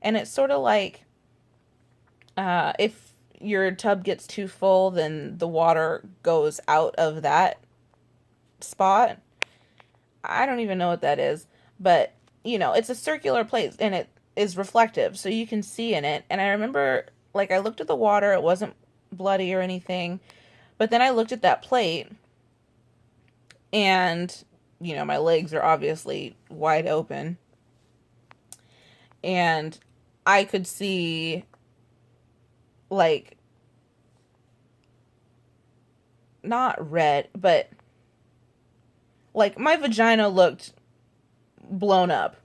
And it's sort of like if your tub gets too full, then the water goes out of that spot. I don't even know what that is, but it's a circular place and it is reflective, so you can see in it. And I remember, like, I looked at the water, it wasn't bloody or anything, but then I looked at that plate and, my legs are obviously wide open and I could see, like, not red, but like my vagina looked blown up.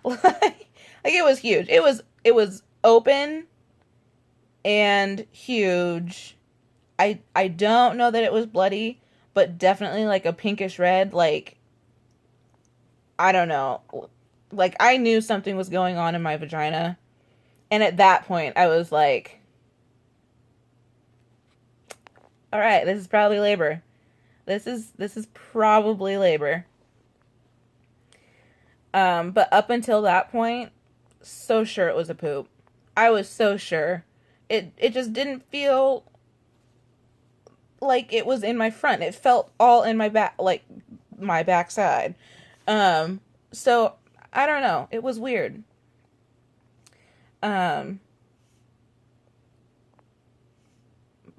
like it was huge. It was open and huge. I don't know that it was bloody, but definitely like a pinkish red. Like, I don't know. Like, I knew something was going on in my vagina, and at that point I was like, all right, this is probably labor. This is probably labor. But up until that point, so sure it was a poop. I was so sure. It just didn't feel like it was in my front. It felt all in my back, like my backside. So I don't know. It was weird. Um,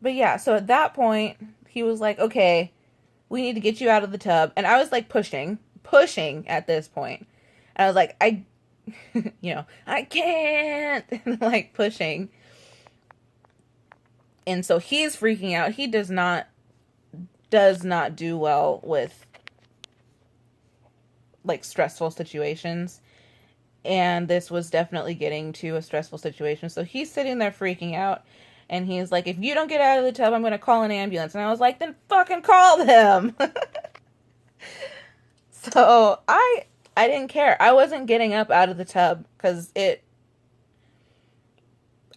but yeah, so at that point, he was like, "Okay, we need to get you out of the tub." And I was like pushing at this point. And I was like, I can't, and like pushing. And so he's freaking out. He does not do well with like stressful situations. And this was definitely getting to a stressful situation. So he's sitting there freaking out. And he's like, if you don't get out of the tub, I'm going to call an ambulance. And I was like, then fucking call them. So I didn't care. I wasn't getting up out of the tub because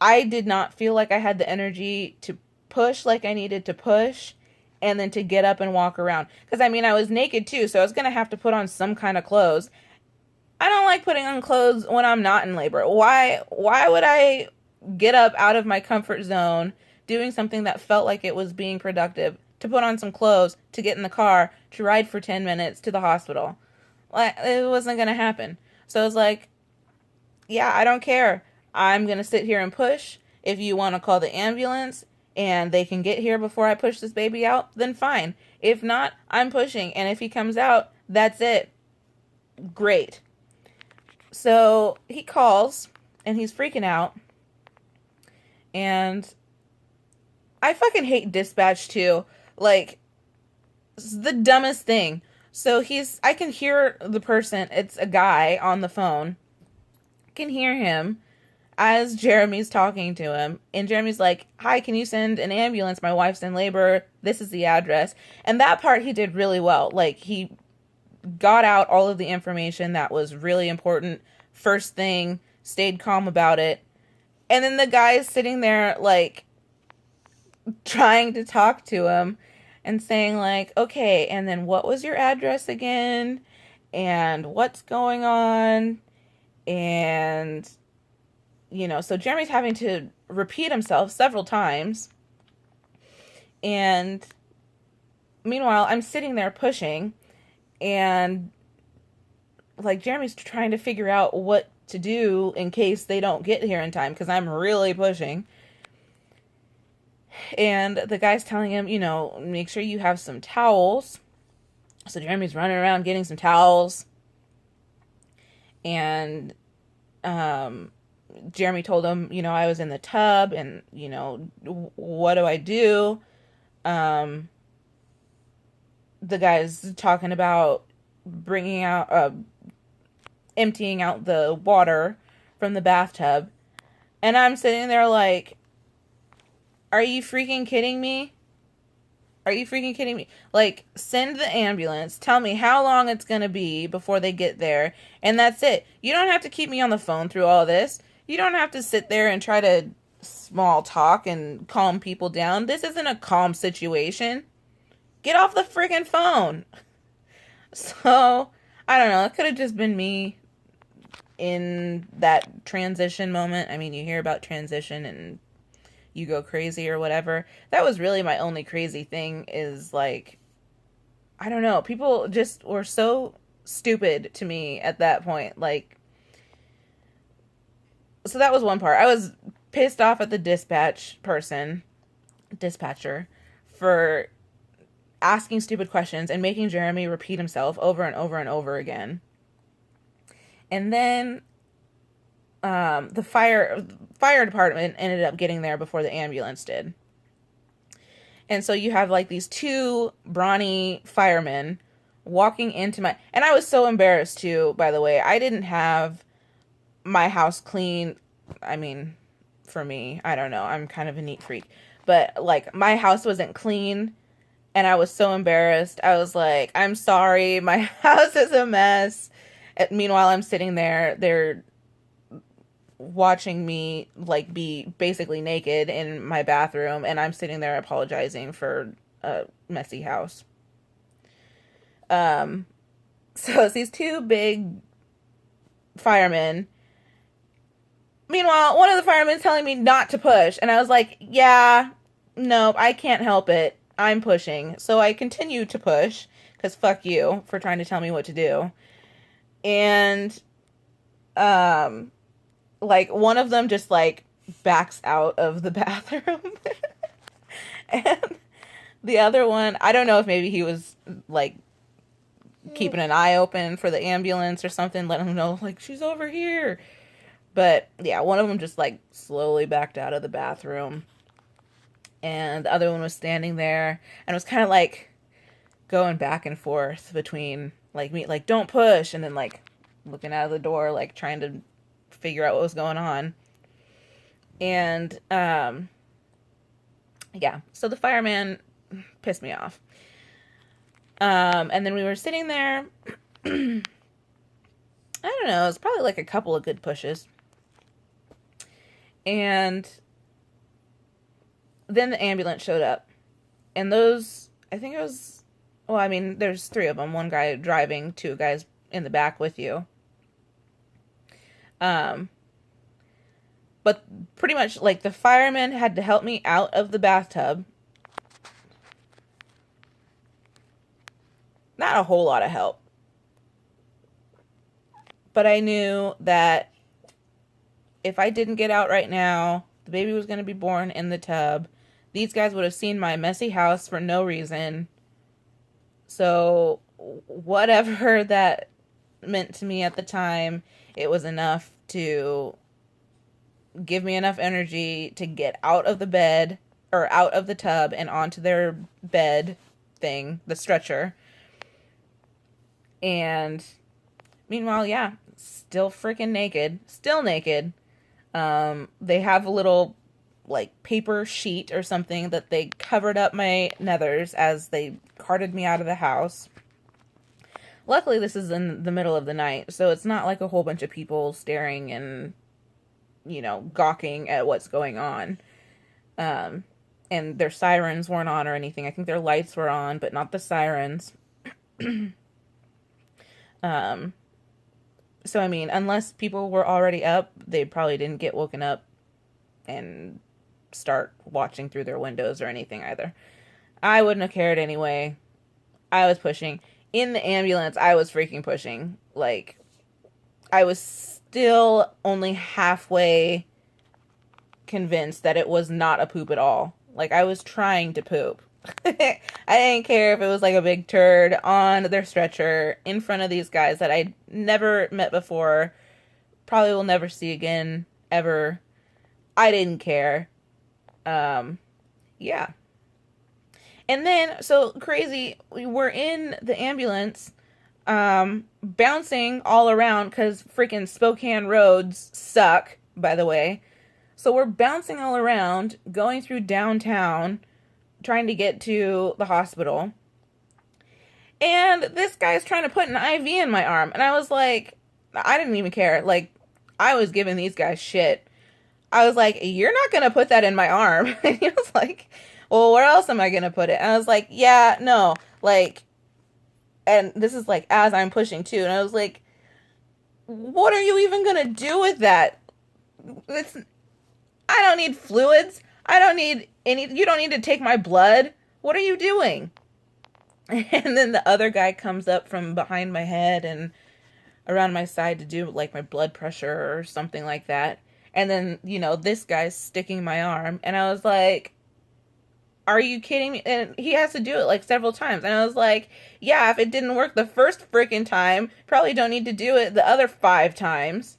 I did not feel like I had the energy to push like I needed to push and then to get up and walk around. Because, I mean, I was naked too, so I was going to have to put on some kind of clothes. I don't like putting on clothes when I'm not in labor. Why would I get up out of my comfort zone doing something that felt like it was being productive to put on some clothes, to get in the car, to ride for 10 minutes to the hospital? Like, it wasn't going to happen. So I was like, yeah, I don't care. I'm going to sit here and push. If you want to call the ambulance and they can get here before I push this baby out, then fine. If not, I'm pushing. And if he comes out, that's it. Great. So he calls and he's freaking out. And I fucking hate dispatch too. Like, it's the dumbest thing. So I can hear the person, it's a guy on the phone. I can hear him as Jeremy's talking to him. And Jeremy's like, hi, can you send an ambulance? My wife's in labor. This is the address. And that part he did really well. Like, he got out all of the information that was really important first thing, stayed calm about it. And then the guy's sitting there, like, trying to talk to him and saying, like, okay, and then what was your address again? And what's going on? And, so Jeremy's having to repeat himself several times. And meanwhile, I'm sitting there pushing, and, like, Jeremy's trying to figure out what to do in case they don't get here in time, because I'm really pushing. And the guy's telling him, make sure you have some towels. So Jeremy's running around getting some towels. And Jeremy told him, I was in the tub and, what do I do? The guy's talking about emptying out the water from the bathtub. And I'm sitting there like, are you freaking kidding me? Are you freaking kidding me? Like, send the ambulance. Tell me how long it's going to be before they get there. And that's it. You don't have to keep me on the phone through all this. You don't have to sit there and try to small talk and calm people down. This isn't a calm situation. Get off the freaking phone. So, I don't know. It could have just been me in that transition moment. I mean, you hear about transition and you go crazy or whatever. That was really my only crazy thing, is like, I don't know, people just were so stupid to me at that point. Like, so that was one part. I was pissed off at the dispatcher, for asking stupid questions and making Jeremy repeat himself over and over and over again. And then the fire department ended up getting there before the ambulance did. And so you have like these two brawny firemen walking into my, and I was so embarrassed too, by the way. I didn't have my house clean. I mean, for me, I don't know, I'm kind of a neat freak, but like my house wasn't clean, and I was so embarrassed. I was like, I'm sorry, my house is a mess. And meanwhile, I'm sitting there, they're watching me like be basically naked in my bathroom, and I'm sitting there apologizing for a messy house. So it's these two big firemen. Meanwhile, one of the firemen telling me not to push, and I was like, yeah, no, I can't help it, I'm pushing. So I continue to push, because fuck you for trying to tell me what to do. And like one of them just like backs out of the bathroom. And the other one, I don't know if maybe he was like keeping an eye open for the ambulance or something, letting them know like she's over here. But yeah, one of them just like slowly backed out of the bathroom, and the other one was standing there and was kind of like going back and forth between like me, like don't push, and then like looking out of the door, like trying to figure out what was going on. And yeah, so the fireman pissed me off. And then we were sitting there. I don't know, it was probably like a couple of good pushes. And then the ambulance showed up. And those, I think it was, well, I mean, there's three of them. One guy driving, two guys in the back with you. But pretty much, like, the firemen had to help me out of the bathtub. Not a whole lot of help. But I knew that if I didn't get out right now, the baby was going to be born in the tub. These guys would have seen my messy house for no reason. So whatever that meant to me at the time, it was enough to give me enough energy to get out of the bed, or out of the tub and onto their bed thing, the stretcher. And meanwhile, yeah, still freaking naked. Still naked. They have a little, like, paper sheet or something that they covered up my nethers as they carted me out of the house. Luckily, this is in the middle of the night, so it's not like a whole bunch of people staring and, you know, gawking at what's going on. And their sirens weren't on or anything. I think their lights were on, but not the sirens. So, I mean, unless people were already up, they probably didn't get woken up and start watching through their windows or anything either. I wouldn't have cared anyway. I was pushing. In the ambulance, I was freaking pushing. Like, I was still only halfway convinced that it was not a poop at all. Like, I was trying to poop. I didn't care if it was like a big turd on their stretcher in front of these guys that I'd never met before, probably will never see again, ever. I didn't care. Yeah. And then, so crazy, we were in the ambulance, bouncing all around, because freaking Spokane roads suck, by the way. So we're bouncing all around, going through downtown, trying to get to the hospital. And this guy's trying to put an IV in my arm. And I was like, I didn't even care. Like, I was giving these guys shit. I was like, you're not going to put that in my arm. And he was like, well, where else am I going to put it? And I was like, yeah, no. Like, and this is like as I'm pushing too. And I was like, what are you even gonna do with that? It's I don't need fluids. I don't need any. You don't need to take my blood. What are you doing? And then the other guy comes up from behind my head and around my side to do like my blood pressure or something like that. And then, this guy's sticking my arm. And I was like, are you kidding me? And he has to do it like several times. And I was like, yeah, if it didn't work the first freaking time, probably don't need to do it the other 5 times.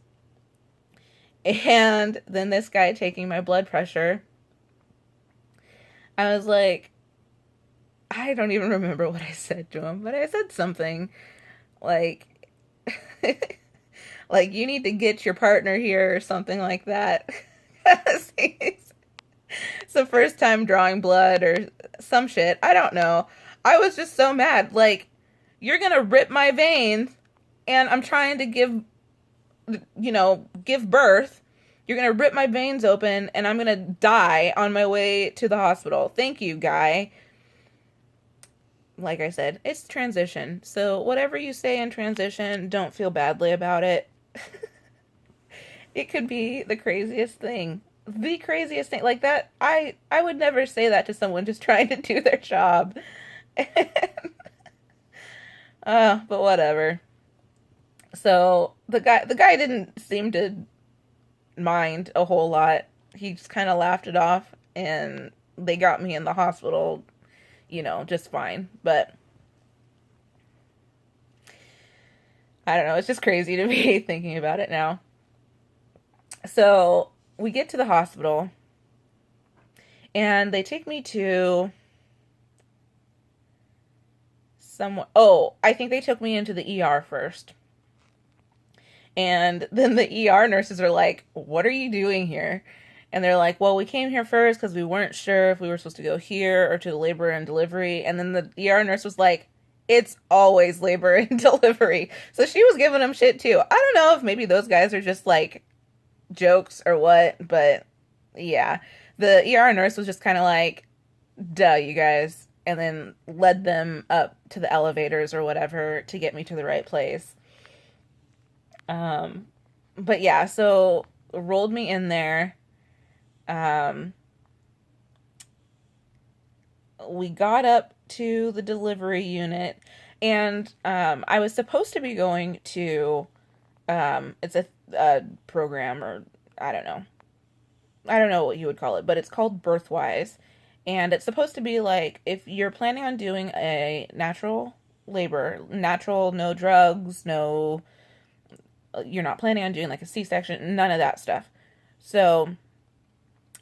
And then this guy taking my blood pressure, I was like, I don't even remember what I said to him, but I said something like, like, you need to get your partner here or something like that. It's the first time drawing blood or some shit. I don't know. I was just so mad. Like, you're gonna rip my veins and I'm trying to give birth. You're gonna rip my veins open and I'm gonna die on my way to the hospital. Thank you, guy. Like I said, it's transition. So whatever you say in transition, don't feel badly about it. It could be the craziest thing. The craziest thing. Like that, I would never say that to someone just trying to do their job. But whatever. So the guy didn't seem to mind a whole lot. He just kind of laughed it off and they got me in the hospital, just fine. But I don't know, it's just crazy to me thinking about it now. So we get to the hospital and they take me to someone. Oh, I think they took me into the ER first. And then the ER nurses are like, what are you doing here? And they're like, well, we came here first because we weren't sure if we were supposed to go here or to the labor and delivery. And then the ER nurse was like, it's always labor and delivery. So she was giving them shit too. I don't know if maybe those guys are just like jokes or what, but yeah. The ER nurse was just kind of like, duh, you guys. And then led them up to the elevators or whatever to get me to the right place. But yeah, so rolled me in there. Um, we got up to the delivery unit, and I was supposed to be going to it's a program, or I don't know. I don't know what you would call it, but it's called Birthwise. And it's supposed to be like if you're planning on doing a natural labor, natural, no drugs, no, you're not planning on doing like a C-section, none of that stuff. So,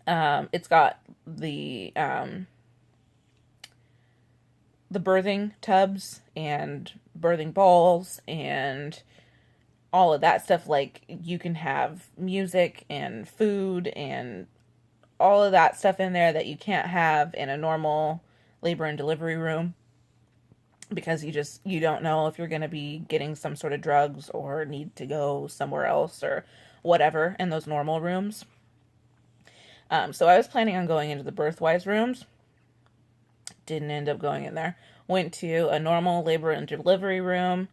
it's got the birthing tubs and birthing balls and all of that stuff. Like you can have music and food and all of that stuff in there that you can't have in a normal labor and delivery room because you don't know if you're going to be getting some sort of drugs or need to go somewhere else or whatever in those normal rooms. So I was planning on going into the birthwise rooms. Didn't end up going in there. Went to a normal labor and delivery room.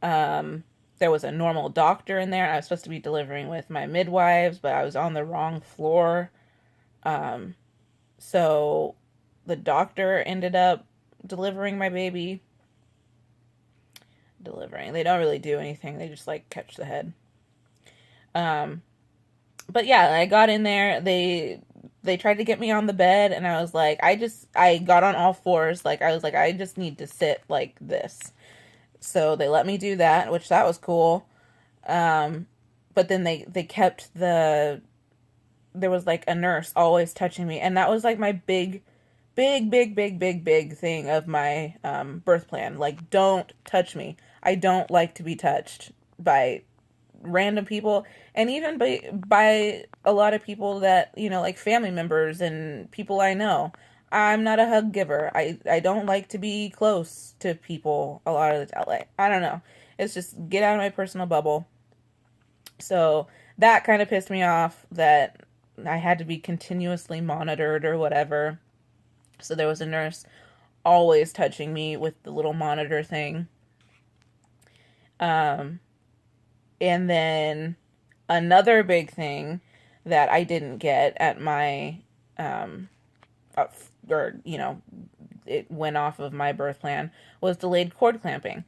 There was a normal doctor in there. I was supposed to be delivering with my midwives, but I was on the wrong floor. So the doctor ended up delivering my baby. Delivering. They don't really do anything. They just like catch the head. But yeah, I got in there. They tried to get me on the bed and I was like, I got on all fours. Like I was like, I just need to sit like this. So they let me do that, which that was cool. But then they kept there was like a nurse always touching me. And that was like my big thing of my birth plan. Like, don't touch me. I don't like to be touched by random people, and even by a lot of people that, like family members and people I know. I'm not a hug giver. I don't like to be close to people a lot of the time. Like, I don't know. It's just get out of my personal bubble. So that kind of pissed me off that I had to be continuously monitored or whatever. So there was a nurse always touching me with the little monitor thing. And then another big thing that I didn't get at my, um, or, it went off of my birth plan was delayed cord clamping.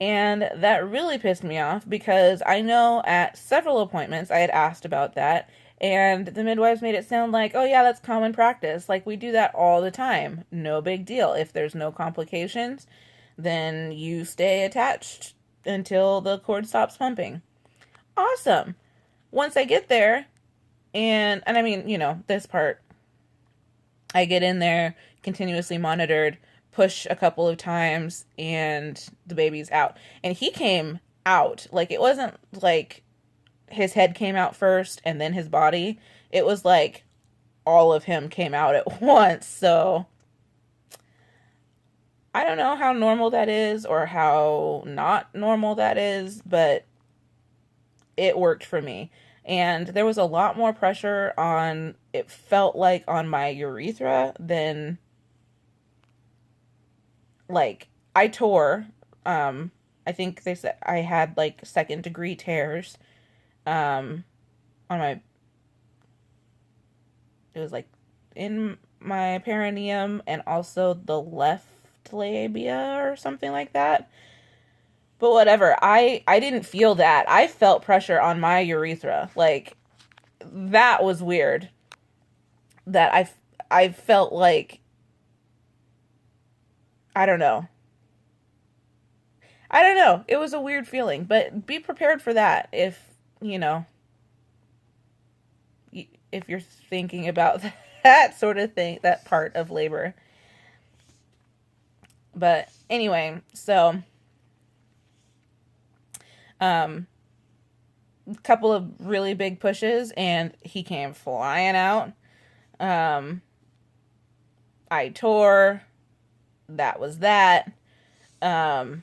And that really pissed me off because I know at several appointments I had asked about that, and the midwives made it sound like, oh, yeah, that's common practice. Like, we do that all the time. No big deal. If there's no complications, then you stay attached until the cord stops pumping. Awesome. Once I get there, and I mean, this part, I get in there, continuously monitored, push a couple of times, and the baby's out. And he came out. Like, it wasn't like his head came out first and then his body. It was like all of him came out at once. So I don't know how normal that is or how not normal that is, but it worked for me. And there was a lot more pressure on, it felt like, on my urethra than, like, I tore. I think they said I had like second degree tears on my, it was like in my perineum and also the left labia or something like that. But whatever, I didn't feel that. I felt pressure on my urethra. Like, that was weird. That I felt like, I don't know. I don't know. It was a weird feeling, but be prepared for that if, you know, if you're thinking about that sort of thing, that part of labor. But anyway, so a couple of really big pushes and he came flying out. I tore. That was that. And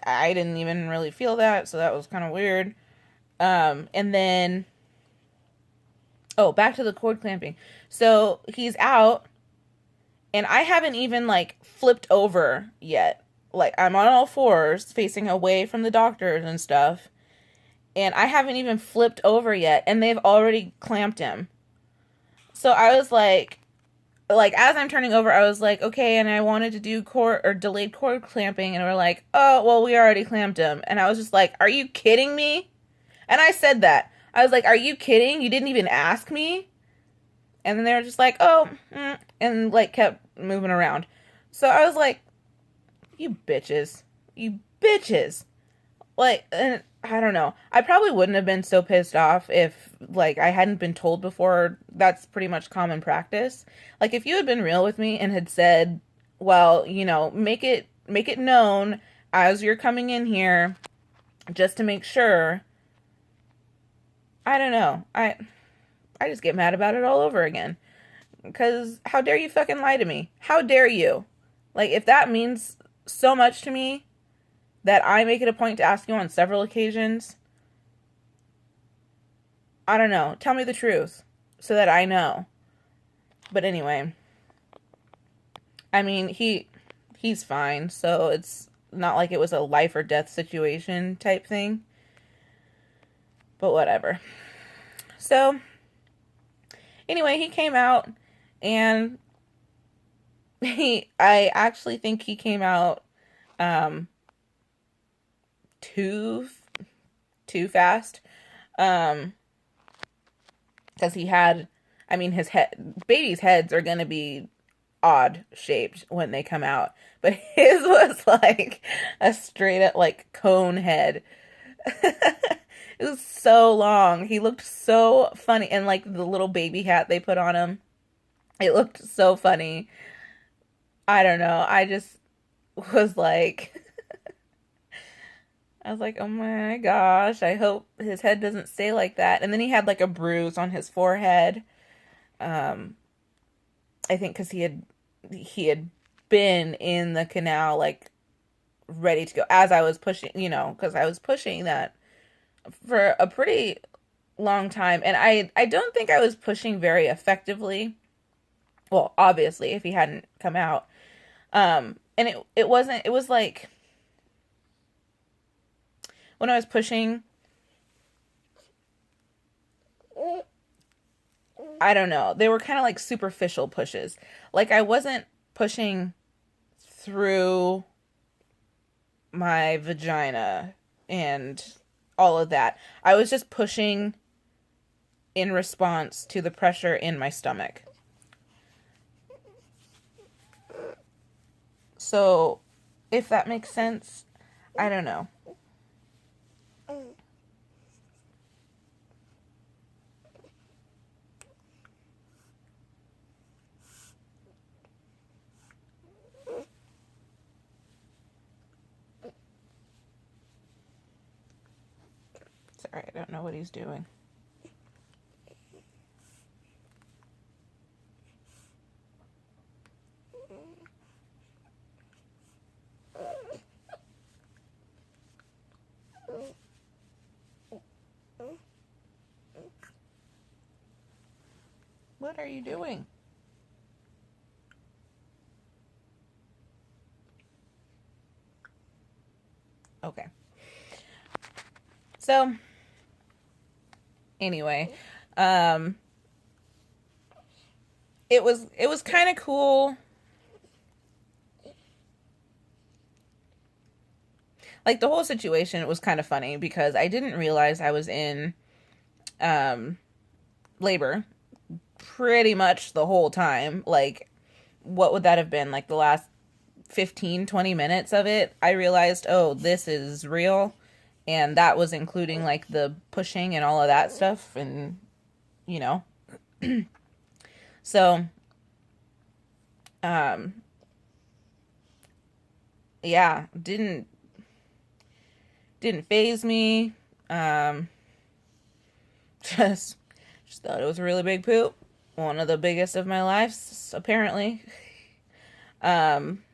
I didn't even really feel that, so that was kind of weird. And then, oh, back to the cord clamping. So he's out, and I haven't even like flipped over yet. Like, I'm on all fours, facing away from the doctors and stuff, and I haven't even flipped over yet, and they've already clamped him. So I was like, as I'm turning over, I was like, okay, and I wanted to do cord or delayed cord clamping, and we're like, oh, well, we already clamped him. And I was just like, are you kidding me? And I said that. I was like, are you kidding? You didn't even ask me? And then they were just like, oh, and like kept moving around. So I was like, you bitches. You bitches. Like, and I don't know. I probably wouldn't have been so pissed off if, like, I hadn't been told before. That's pretty much common practice. Like, if you had been real with me and had said, well, make it known as you're coming in here, just to make sure. I don't know. I just get mad about it all over again. Because how dare you fucking lie to me? How dare you? Like, if that means so much to me that I make it a point to ask you on several occasions, I don't know. Tell me the truth so that I know. But anyway, I mean, he's fine, so it's not like it was a life or death situation type thing. But whatever. So anyway, he came out, and I actually think he came out too fast, because he had, I mean, his head, babies' heads are gonna be odd shaped when they come out, but his was like a straight up like cone head. It was so long. He looked so funny, and like the little baby hat they put on him, it looked so funny. I don't know. I just was like, I was like, oh my gosh, I hope his head doesn't stay like that. And then he had like a bruise on his forehead. Um, I think because he had been in the canal, like ready to go as I was pushing, because I was pushing that for a pretty long time, and I don't think I was pushing very effectively. Well, obviously, if he hadn't come out, and it wasn't. It was like when I was pushing, I don't know. They were kind of like superficial pushes. Like I wasn't pushing through my vagina and all of that. I was just pushing in response to the pressure in my stomach. So, if that makes sense, I don't know. Sorry, I don't know what he's doing. What are you doing? Okay. So, anyway, um it was kind of cool. Like the whole situation was kind of funny because I didn't realize I was in um labor pretty much the whole time. Like what would that have been? Like the last 15-20 minutes of it, I realized, oh, this is real. And that was including like the pushing and all of that stuff. And, you know, so, um, yeah, didn't phase me. Um, just, just thought it was a really big poop. One of the biggest of my lives, apparently. Um,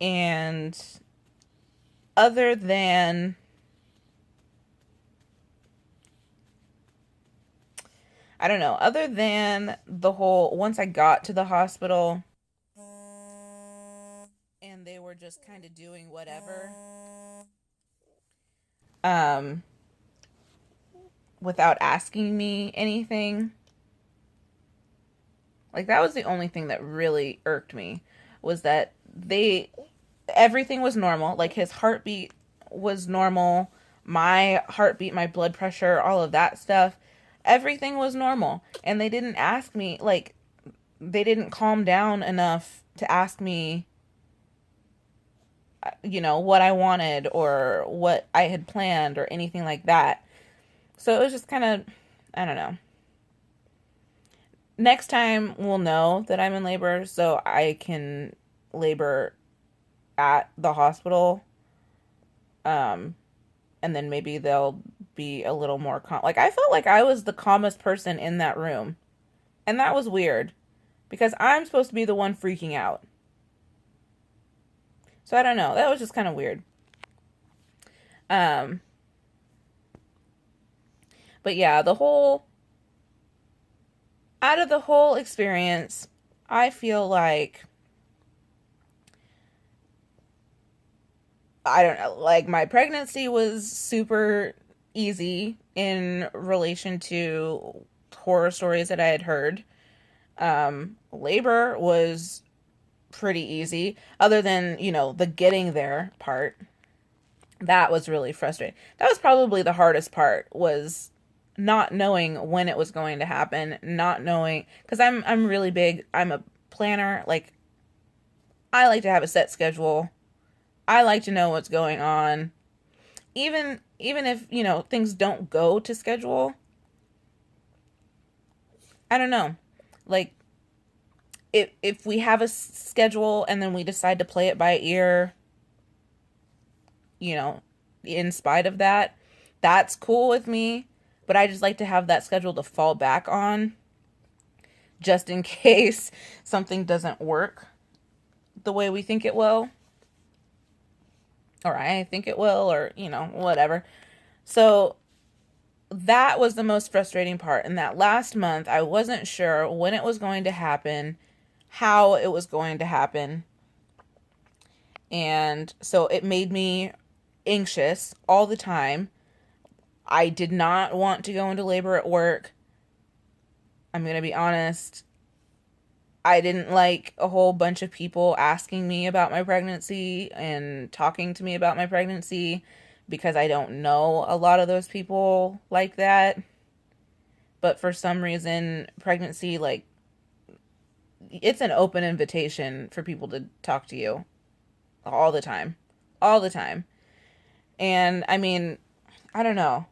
and other than I don't know, other than the whole once I got to the hospital and they were just kind of doing whatever um without asking me anything. Like that was the only thing that really irked me was that they everything was normal. Like his heartbeat was normal, my heartbeat, my blood pressure, all of that stuff. Everything was normal. And they didn't ask me, like, they didn't calm down enough to ask me, what I wanted or what I had planned or anything like that. So it was just kind of, I don't know. Next time we'll know that I'm in labor so I can labor at the hospital. Um, and then maybe they'll be a little more calm. Like I felt like I was the calmest person in that room. And that was weird because I'm supposed to be the one freaking out. So I don't know. That was just kind of weird. Um but yeah, the whole out of the whole experience, I feel like I don't know, like my pregnancy was super easy in relation to horror stories that I had heard. Labor was pretty easy, other than, the getting there part. That was really frustrating. That was probably the hardest part was not knowing when it was going to happen, not knowing because I'm really big. I'm a planner. Like I like to have a set schedule. I like to know what's going on. Even if, things don't go to schedule, I don't know. Like if we have a schedule and then we decide to play it by ear, you know, in spite of that, that's cool with me. But I just like to have that schedule to fall back on just in case something doesn't work the way we think it will. Or I think it will, or, whatever. So that was the most frustrating part. And that last month, I wasn't sure when it was going to happen, how it was going to happen. And so it made me anxious all the time. I did not want to go into labor at work. I'm going to be honest. I didn't like a whole bunch of people asking me about my pregnancy and talking to me about my pregnancy because I don't know a lot of those people like that. But for some reason, pregnancy, like, it's an open invitation for people to talk to you all the time. All the time. And I mean, I don't know.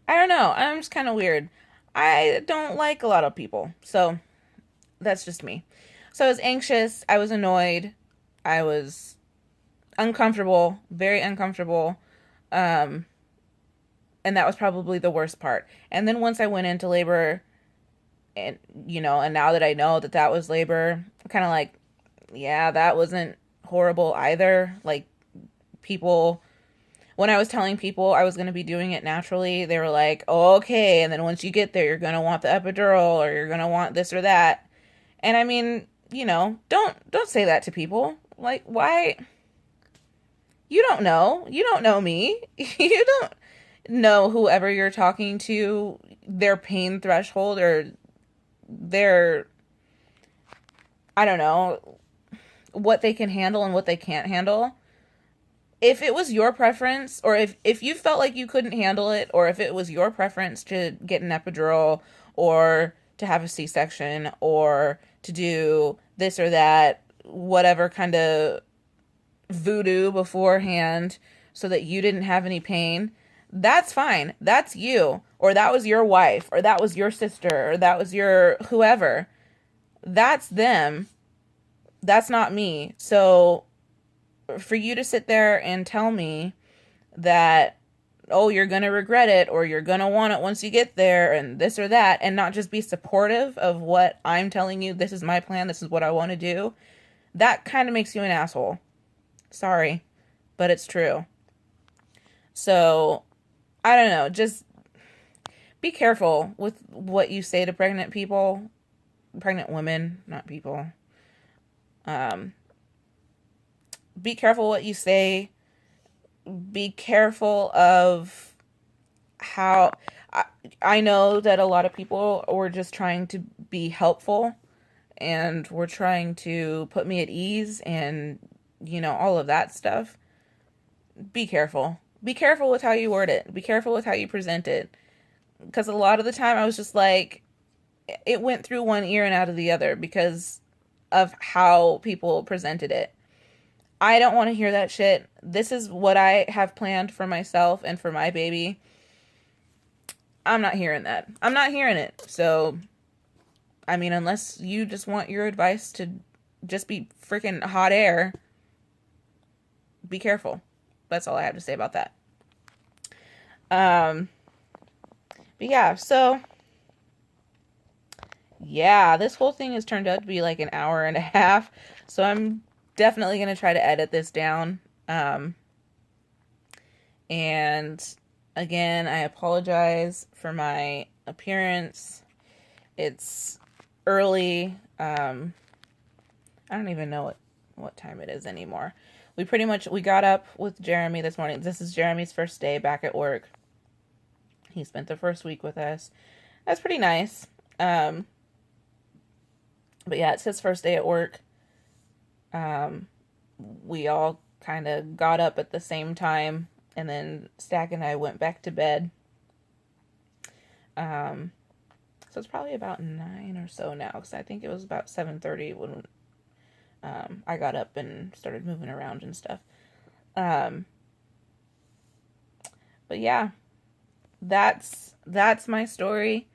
I don't know. I'm just kind of weird. I don't like a lot of people. So that's just me. So I was anxious. I was annoyed. I was uncomfortable, very uncomfortable. Um, and that was probably the worst part. And then once I went into labor, and and now that I know that that was labor, I'm kind of like, yeah, that wasn't horrible either. Like, people, when I was telling people I was going to be doing it naturally, they were like, oh, okay. And then once you get there, you're going to want the epidural, or you're going to want this or that. And I mean, don't say that to people. Like, why? You don't know. You don't know me. You don't know whoever you're talking to, their pain threshold, or their, I don't know, what they can handle and what they can't handle. If it was your preference, or if you felt like you couldn't handle it, or if it was your preference to get an epidural, or to have a C-section, or to do this or that, whatever kind of voodoo beforehand so that you didn't have any pain, that's fine. That's you. Or that was your wife, or that was your sister, or that was your whoever. That's them. That's not me. So for you to sit there and tell me that, oh, you're going to regret it, or you're going to want it once you get there, and this or that, and not just be supportive of what I'm telling you, this is my plan, this is what I want to do, that kind of makes you an asshole. Sorry, but it's true. So, I don't know, just be careful with what you say to pregnant people, pregnant women, not people. Be careful what you say. Be careful of how, I know that a lot of people were just trying to be helpful, and were trying to put me at ease, and all of that stuff. Be careful. Be careful with how you word it. Be careful with how you present it. Because a lot of the time I was just like, it went through one ear and out of the other because of how people presented it. I don't want to hear that shit. This is what I have planned for myself and for my baby. I'm not hearing that. I'm not hearing it. So, I mean, unless you just want your advice to just be freaking hot air, be careful. That's all I have to say about that. But yeah, so yeah, this whole thing has turned out to be like an hour and a half. So I'm definitely going to try to edit this down. And again, I apologize for my appearance. It's early. I don't even know what time it is anymore. We got up with Jeremy this morning. This is Jeremy's first day back at work. He spent the first week with us. That's pretty nice. But yeah, it's his first day at work. We all kind of got up at the same time, and then Stack and I went back to bed. So it's probably about 9 or so now, because I think it was about 7:30 when I got up and started moving around and stuff. But yeah, that's my story.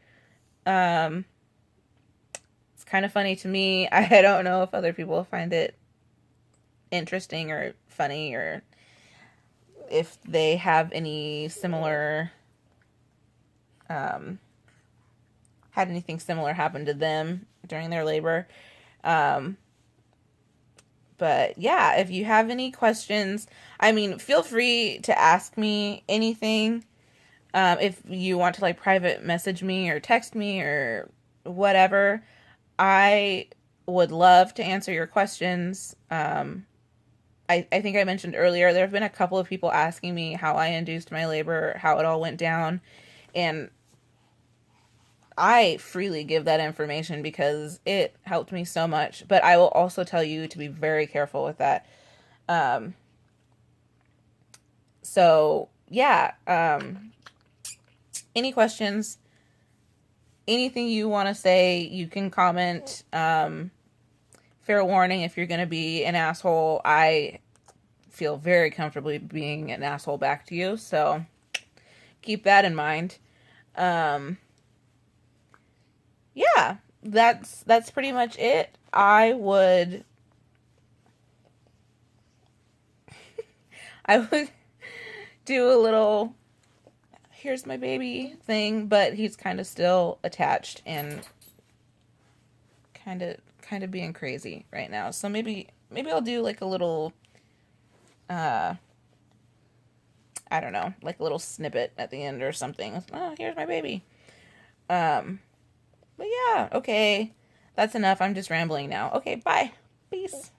It's kind of funny to me. I don't know if other people find it interesting or funny, or if they have any similar, had anything similar happen to them during their labor. But yeah, if you have any questions, I mean, feel free to ask me anything. If you want to like private message me or text me or whatever, I would love to answer your questions. I think I mentioned earlier, there have been a couple of people asking me how I induced my labor, how it all went down, and I freely give that information because it helped me so much. But I will also tell you to be very careful with that. Um, so yeah, any questions, anything you want to say, you can comment. Fair warning, if you're going to be an asshole, I feel very comfortably being an asshole back to you. So keep that in mind. Um, yeah, that's pretty much it. I would do a little here's my baby thing, but he's kind of still attached and kind of being crazy right now. So maybe I'll do like a little uh I don't know, like a little snippet at the end or something. Oh, here's my baby. Um but yeah, okay. That's enough. I'm just rambling now. Okay, bye. Peace.